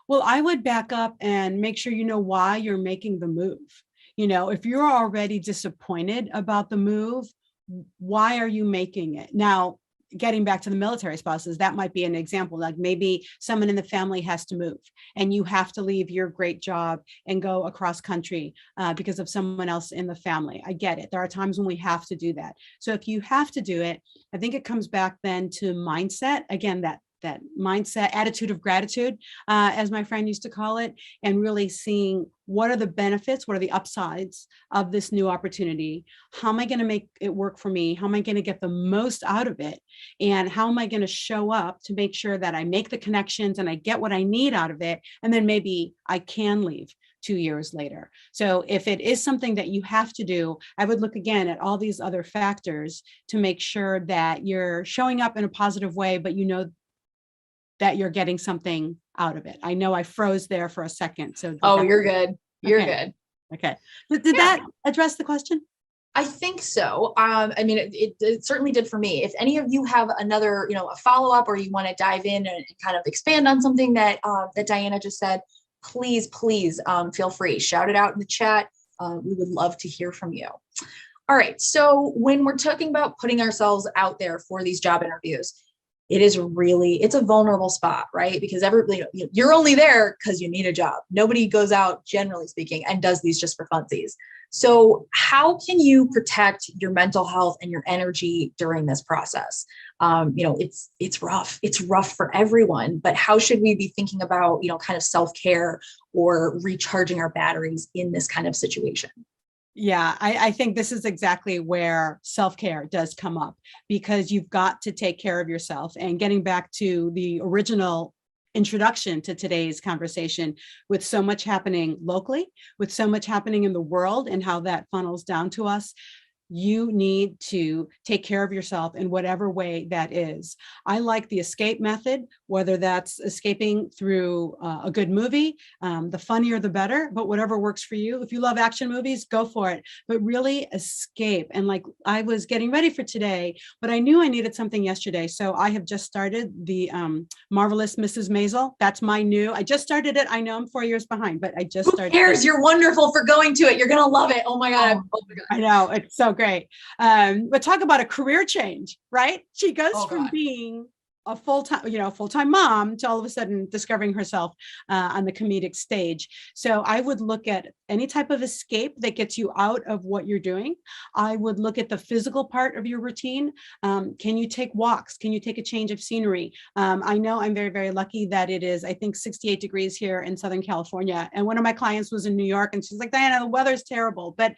Well, I would back up and make sure you know why you're making the move. If you're already disappointed about the move, why are you making it? Now, getting back to the military spouses, that might be an example. Like maybe someone in the family has to move and you have to leave your great job and go across country because of someone else in the family. I get it. There are times when we have to do that. So if you have to do it, I think it comes back then to mindset. Again, that mindset, attitude of gratitude, as my friend used to call it, and really seeing what are the benefits, what are the upsides of this new opportunity? How am I going to make it work for me? How am I going to get the most out of it? And how am I going to show up to make sure that I make the connections and I get what I need out of it? And then maybe I can leave 2 years later. So if it is something that you have to do, I would look again at all these other factors to make sure that you're showing up in a positive way, but that you're getting something out of it. I know I froze there for a second. So you're good. You're good. Okay. Did that address the question? I think so. I mean, it certainly did for me. If any of you have another, a follow-up, or you want to dive in and kind of expand on something that Diana just said, please feel free. Shout it out in the chat. We would love to hear from you. All right. So when we're talking about putting ourselves out there for these job interviews, it's a vulnerable spot, right? Because you're only there because you need a job. Nobody goes out, generally speaking, and does these just for funsies. So how can you protect your mental health and your energy during this process? It's rough. It's rough for everyone, but how should we be thinking about, kind of self-care or recharging our batteries in this kind of situation? Yeah, I think this is exactly where self-care does come up, because you've got to take care of yourself. And getting back to the original introduction to today's conversation, with so much happening locally, with so much happening in the world and how that funnels down to us, you need to take care of yourself in whatever way that is. I like the escape method, whether that's escaping through a good movie, the funnier the better, but whatever works for you. If you love action movies, go for it, but really escape. And like, I was getting ready for today, but I knew I needed something yesterday. So I have just started the Marvelous Mrs. Maisel. That's my new, I just started it. I know I'm 4 years behind, but I just started. Who cares? You're wonderful for going to it. You're going to love it. Oh my God. Oh my God. I know. It's so great. But talk about a career change, right? She goes from being a full-time mom to all of a sudden discovering herself on the comedic stage. So I would look at any type of escape that gets you out of what you're doing. I would look at the physical part of your routine. Can you take walks? Can you take a change of scenery? I know I'm very, very lucky that it is, I think, 68 degrees here in Southern California. And one of my clients was in New York, and she's like, Diana, the weather's terrible, but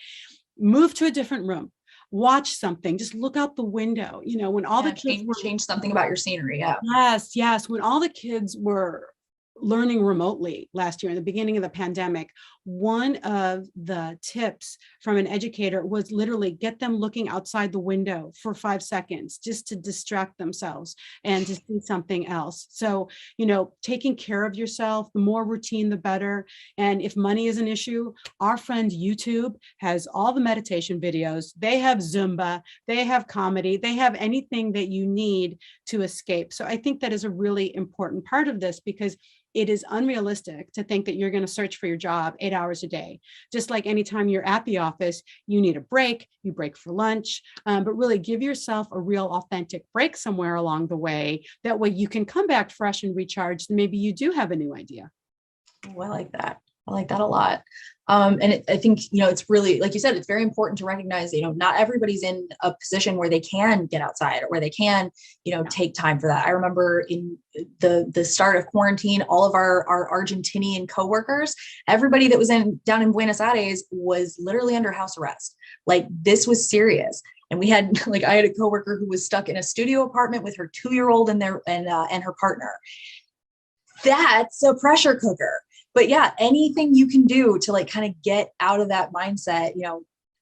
move to a different room. watch something, just look out the window, when all the kids were, change something about your scenery. Yeah. yes, when all the kids were learning remotely last year in the beginning of the pandemic, one of the tips from an educator was literally get them looking outside the window for 5 seconds just to distract themselves and to see something else. So, taking care of yourself, the more routine, the better. And if money is an issue, our friend YouTube has all the meditation videos. They have Zumba, they have comedy, they have anything that you need to escape. So I think that is a really important part of this, because it is unrealistic to think that you're going to search for your job 8 hours a day. Just like anytime you're at the office, you need a break, you break for lunch, but really give yourself a real authentic break somewhere along the way. That way you can come back fresh and recharged. And maybe you do have a new idea. Oh, I like that. I like that a lot. I think, it's really, like you said, it's very important to recognize, not everybody's in a position where they can get outside or where they can, take time for that. I remember in the start of quarantine, all of our Argentinian coworkers, everybody that was down in Buenos Aires was literally under house arrest. Like, this was serious. And we had, I had a coworker who was stuck in a studio apartment with her 2-year-old and her partner. That's a pressure cooker. But yeah, anything you can do to kind of get out of that mindset.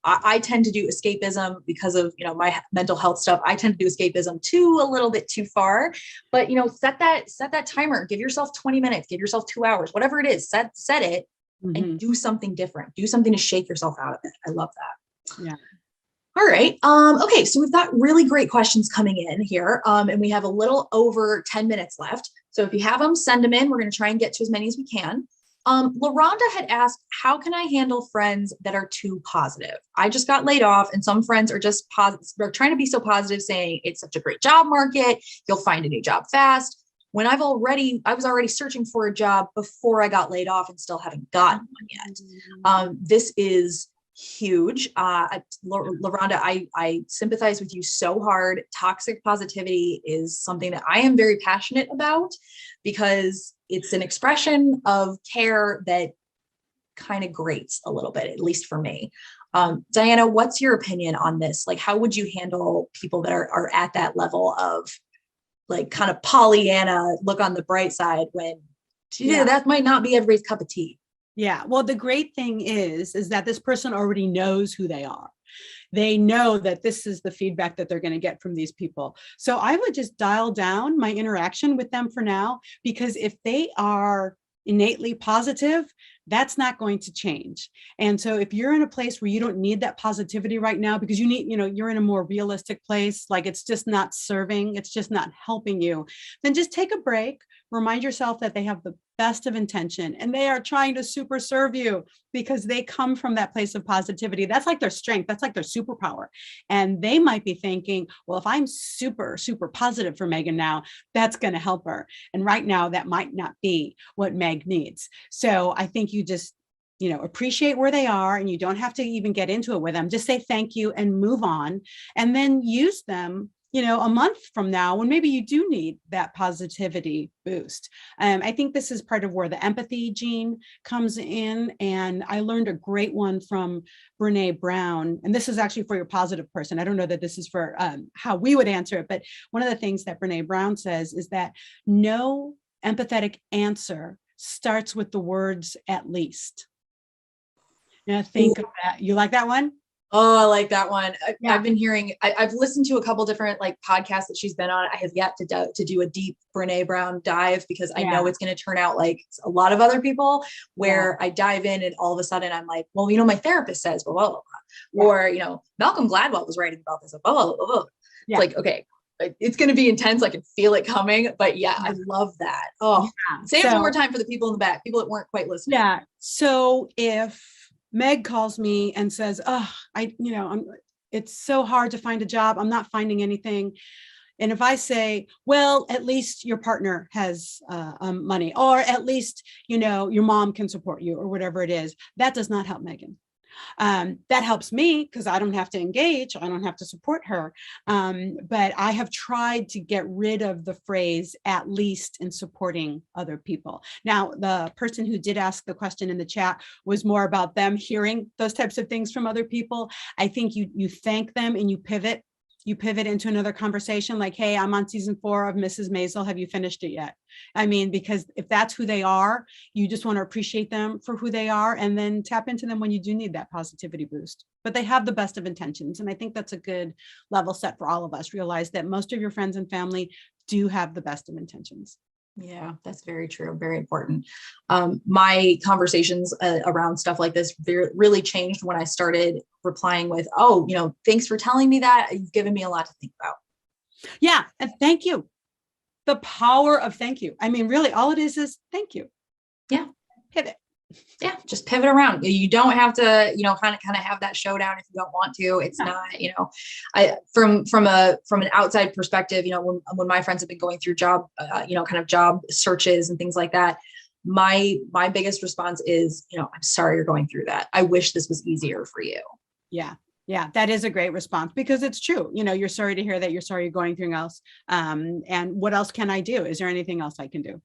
I tend to do escapism because of, my mental health stuff. I tend to do escapism a little bit too far, but, set that timer, give yourself 20 minutes, give yourself 2 hours, whatever it is, set it and do something different, do something to shake yourself out of it. I love that. Yeah. All right. Okay. So we've got really great questions coming in here. And we have a little over 10 minutes left. So if you have them, send them in. We're going to try and get to as many as we can. LaRonda had asked, how can I handle friends that are too positive? I just got laid off, and some friends are just positive. They're trying to be so positive, saying it's such a great job market. You'll find a new job fast. When I was already searching for a job before I got laid off and still haven't gotten one yet. This is huge. LaRonda, I sympathize with you so hard. Toxic positivity is something that I am very passionate about, because it's an expression of care that kind of grates a little bit, at least for me. Diana, what's your opinion on this? How would you handle people that are at that level of kind of Pollyanna, look on the bright side, when that might not be everybody's cup of tea? Yeah. Well, the great thing is that this person already knows who they are. They know that this is the feedback that they're going to get from these people. So I would just dial down my interaction with them for now, because if they are innately positive, that's not going to change. And so if you're in a place where you don't need that positivity right now, because you need, you're in a more realistic place, it's just not serving, it's just not helping you, then just take a break. Remind yourself that they have the best of intention and they are trying to super serve you, because they come from that place of positivity. That's like their strength. That's like their superpower. And they might be thinking, well, if I'm super, super positive for Megan now, that's going to help her. And right now, that might not be what Meg needs. So I think you just, appreciate where they are, and you don't have to even get into it with them. Just say thank you and move on, and then use them a month from now when maybe you do need that positivity boost. I think this is part of where the empathy gene comes in. And I learned a great one from Brene Brown. And this is actually for your positive person. I don't know that this is for how we would answer it, but one of the things that Brene Brown says is that no empathetic answer starts with the words "at least." Think of that. You like that one? Oh, I like that one. Yeah. I've been hearing, I've listened to a couple different podcasts that she's been on. I have yet to do a deep Brene Brown dive, because I know it's going to turn out like a lot of other people, where I dive in and all of a sudden I'm like, well, my therapist says, blah, blah, blah, blah. Or, Malcolm Gladwell was writing about this, blah, blah, blah, blah. It's like, okay, it's going to be intense. I can feel it coming, but I love that. Oh, say it one more time for the people in the back, people that weren't quite listening. Yeah. So if Meg calls me and says, it's so hard to find a job, I'm not finding anything. And if I say, well, at least your partner has money, or at least, your mom can support you, or whatever it is, that does not help Megan. That helps me because I don't have to engage, I don't have to support her. But I have tried to get rid of the phrase "at least" in supporting other people. Now, the person who did ask the question in the chat was more about them hearing those types of things from other people. I think you thank them and you pivot. You pivot into another conversation like, hey, I'm on season 4 of Mrs. Maisel. Have you finished it yet? I mean, because if that's who they are, you just want to appreciate them for who they are and then tap into them when you do need that positivity boost. But they have the best of intentions. And I think that's a good level set for all of us. Realize that most of your friends and family do have the best of intentions. Yeah, that's very true. Very important. My conversations around stuff like this really changed when I started replying with, oh, thanks for telling me that. You've given me a lot to think about. Yeah. And thank you. The power of thank you. I mean, really all it is thank you. Yeah. Pivot. Yeah, just pivot around. You don't have to, kind of have that showdown if you don't want to. It's not, I from an outside perspective, when my friends have been going through job, kind of job searches and things like that, my biggest response is, I'm sorry you're going through that. I wish this was easier for you. Yeah. Yeah, that is a great response because it's true. You're sorry to hear that. You're sorry you're going through else. And what else can I do? Is there anything else I can do?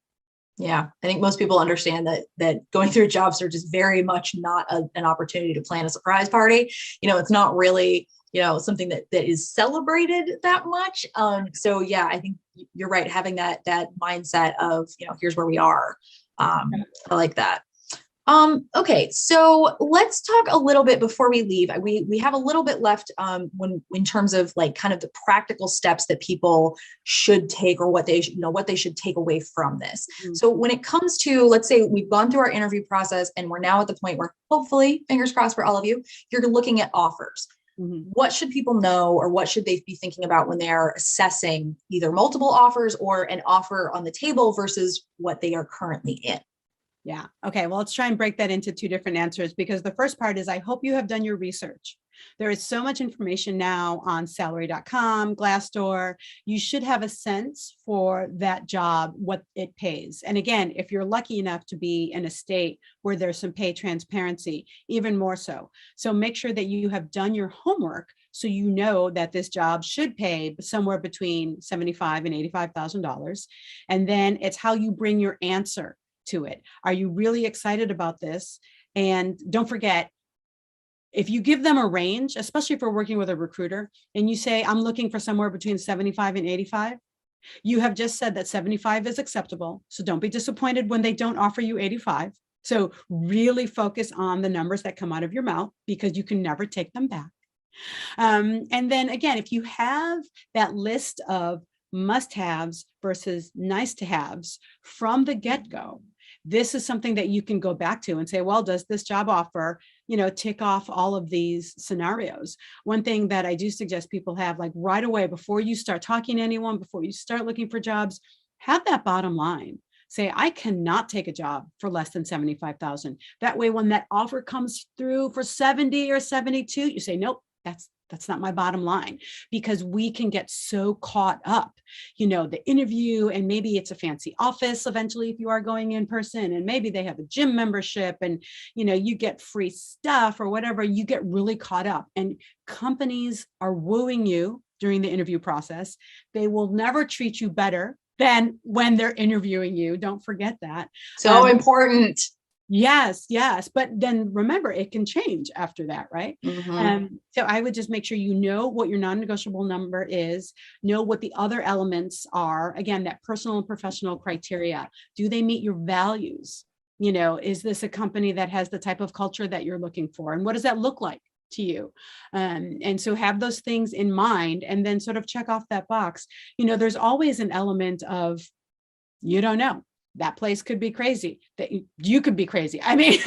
Yeah, I think most people understand that going through a job search is very much not an opportunity to plan a surprise party. It's not really, something that is celebrated that much. So yeah, I think you're right. Having that mindset of, here's where we are. I like that. Okay, so let's talk a little bit before we leave. We have a little bit left in terms of like kind of the practical steps that people should take or what they should take away from this. Mm-hmm. So when it comes to, let's say we've gone through our interview process and we're now at the point where hopefully, fingers crossed for all of you, you're looking at offers. Mm-hmm. What should people know or what should they be thinking about when they're assessing either multiple offers or an offer on the table versus what they are currently in? Yeah. Okay. Well, let's try and break that into 2 different answers because the first part is I hope you have done your research. There is so much information now on salary.com, Glassdoor. You should have a sense for that job, what it pays. And again, if you're lucky enough to be in a state where there's some pay transparency, even more so. So make sure that you have done your homework so you know that this job should pay somewhere between $75,000 and $85,000. And then it's how you bring your answer to it. Are you really excited about this? And don't forget, if you give them a range, especially if we're working with a recruiter, and you say, I'm looking for somewhere between 75 and 85, you have just said that 75 is acceptable. So don't be disappointed when they don't offer you 85. So really focus on the numbers that come out of your mouth because you can never take them back. And then again, if you have that list of must-haves versus nice-to-haves from the get-go, this is something that you can go back to and say, well, does this job offer, tick off all of these scenarios? One thing that I do suggest people have, like right away, before you start talking to anyone, before you start looking for jobs, have that bottom line. Say, I cannot take a job for less than 75,000. That way, when that offer comes through for 70 or 72, you say, nope, that's not my bottom line, because we can get so caught up, the interview, and maybe it's a fancy office eventually if you are going in person, and maybe they have a gym membership and, you get free stuff or whatever. You get really caught up, and companies are wooing you during the interview process. They will never treat you better than when they're interviewing you. Don't forget that. So important. Yes. But then remember, it can change after that, right? Mm-hmm. So I would just make sure you know what your non-negotiable number is, know what the other elements are. Again, that personal and professional criteria. Do they meet your values? Is this a company that has the type of culture that you're looking for? And what does that look like to you? And so have those things in mind and then sort of check off that box. There's always an element of, you don't know. That place could be crazy, that you could be crazy. I mean,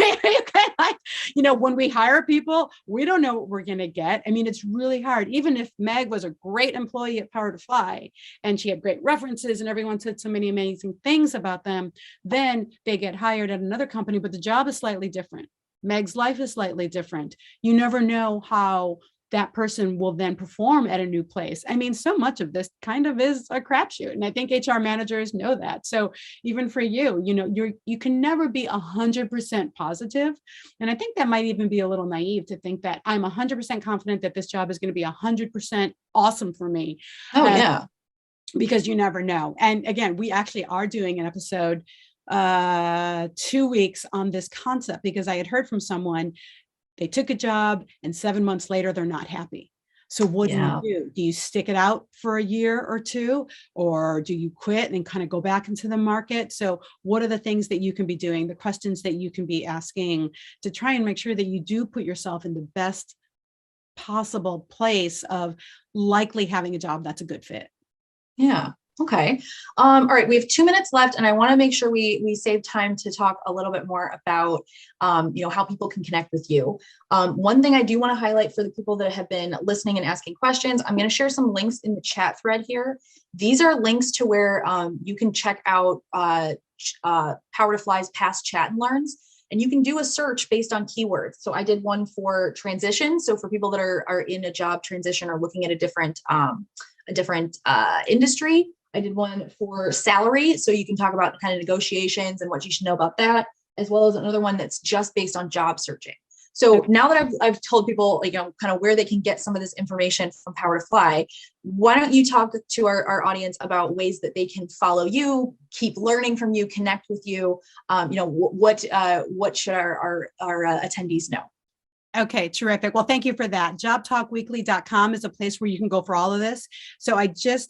when we hire people, we don't know what we're going to get. I mean, it's really hard. Even if Meg was a great employee at Power to Fly and she had great references and everyone said so many amazing things about them, then they get hired at another company, but the job is slightly different. Meg's life is slightly different. You never know how that person will then perform at a new place. I mean, so much of this kind of is a crapshoot. And I think HR managers know that. So even for you, you can never be 100% positive. And I think that might even be a little naive to think that I'm 100% confident that this job is going to be 100% awesome for me. Oh, yeah. Because you never know. And again, we actually are doing an episode 2 weeks on this concept, because I had heard from someone, they took a job and 7 months later, they're not happy. So what do you do? Do you stick it out for a year or two, or do you quit and then kind of go back into the market? So what are the things that you can be doing, the questions that you can be asking to try and make sure that you do put yourself in the best possible place of likely having a job that's a good fit? Yeah. Okay. All right. We have 2 minutes left, and I want to make sure we save time to talk a little bit more about, how people can connect with you. One thing I do want to highlight for the people that have been listening and asking questions, I'm going to share some links in the chat thread here. These are links to where you can check out Power to Fly's past chat and learns. And you can do a search based on keywords. So I did one for transition. So for people that are in a job transition or looking at a different industry. I did one for salary. So you can talk about kind of negotiations and what you should know about that, as well as another one that's just based on job searching. So now that I've told people, kind of where they can get some of this information from Power to Fly, why don't you talk to our audience about ways that they can follow you, keep learning from you, connect with you? What should our attendees know? Okay, terrific. Well, thank you for that. Jobtalkweekly.com is a place where you can go for all of this. So I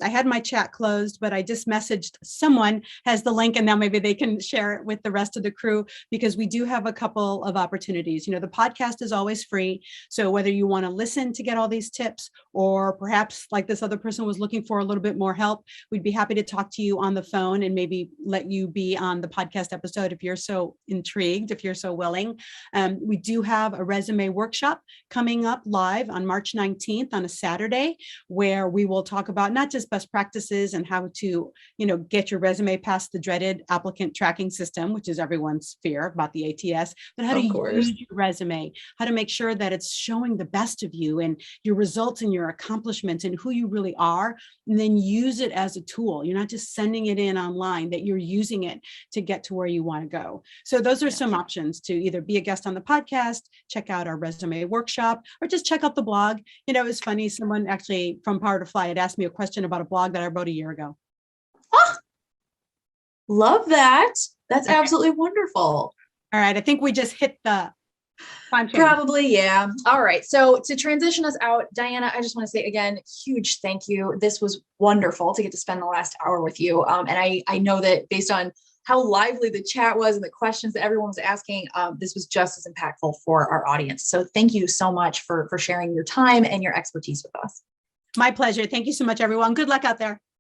had my chat closed, but I just messaged someone has the link, and now maybe they can share it with the rest of the crew, because we do have a couple of opportunities. The podcast is always free. So whether you want to listen to get all these tips, or perhaps like this other person was looking for a little bit more help, we'd be happy to talk to you on the phone and maybe let you be on the podcast episode if you're so intrigued, if you're so willing. We do have a resume workshop coming up live on March 19th on a Saturday, where we will talk about not just best practices and how to, get your resume past the dreaded applicant tracking system, which is everyone's fear about the ATS, but how to use your resume, how to make sure that it's showing the best of you and your results and your accomplishments and who you really are, and then use it as a tool. You're not just sending it in online, that you're using it to get to where you want to go. So those are some options to either be a guest on the podcast, check out our resume workshop, or just check out the blog. It was funny. Someone actually from Power to Fly had asked me a question about a blog that I wrote a year ago. Love that. That's absolutely wonderful. All right. I think we just hit the time. Probably, yeah. All right. So to transition us out, Diana, I just want to say again, huge thank you. This was wonderful to get to spend the last hour with you. And I know that based on how lively the chat was and the questions that everyone was asking, this was just as impactful for our audience. So thank you so much for sharing your time and your expertise with us. My pleasure. Thank you so much, everyone. Good luck out there.